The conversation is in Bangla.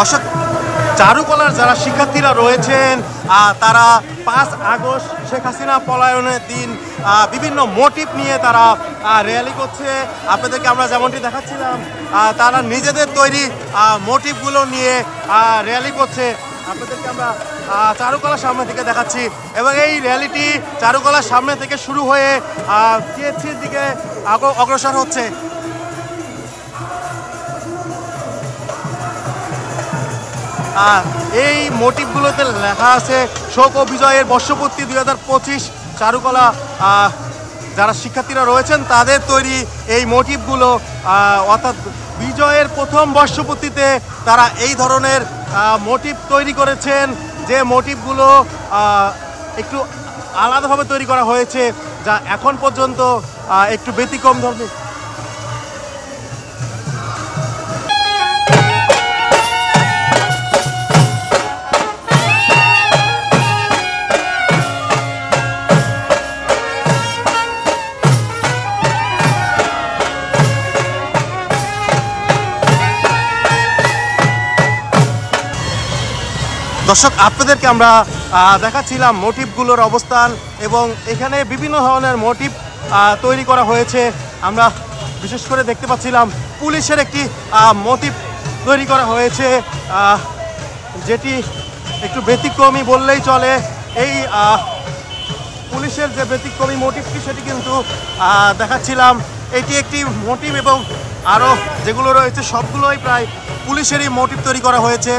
দর্শক, চারুকলার যারা শিক্ষার্থীরা রয়েছেন তারা 5 আগস্ট শেখ হাসিনা পলায়নের দিন বিভিন্ন মোটিভ নিয়ে তারা র্যালি করছে। আপনাদেরকে আমরা যেমনটি দেখাচ্ছিলাম, তারা নিজেদের তৈরি মোটিভগুলো নিয়ে র্যালি করছে। আপনাদেরকে আমরা চারুকলার সামনে থেকে দেখাচ্ছি এবং এই র্যালিটি চারুকলার সামনে থেকে শুরু হয়ে সিএসসির দিকে অগ্রসর হচ্ছে। এই মোটিভগুলোতে লেখা আছে শোক ও বিজয়ের বর্ষপূর্তি 2025। চারুকলা যারা শিক্ষার্থীরা রয়েছেন তাদের তৈরি এই মোটিভগুলো, অর্থাৎ বিজয়ের প্রথম বর্ষপূর্তিতে তারা এই ধরনের মোটিভ তৈরি করেছেন, যে মোটিভগুলো একটু আলাদাভাবে তৈরি করা হয়েছে, যা এখন পর্যন্ত একটু ব্যতিক্রম ধর্মী। দর্শক, আপনাদেরকে আমরা দেখাচ্ছিলাম মোটিভগুলোর অবস্থান এবং এখানে বিভিন্ন ধরনের মোটিভ তৈরি করা হয়েছে। আমরা বিশেষ করে দেখতে পাচ্ছিলাম পুলিশের একটি মোটিভ তৈরি করা হয়েছে, যেটি একটু ব্যতিক্রমী বললেই চলে। এই পুলিশের যে ব্যতিক্রমী মোটিভটি সেটি কিন্তু দেখাচ্ছিলাম। এটি একটি মোটিভ এবং আরও যেগুলো রয়েছে সবগুলোই প্রায় পুলিশেরই মোটিভ তৈরি করা হয়েছে।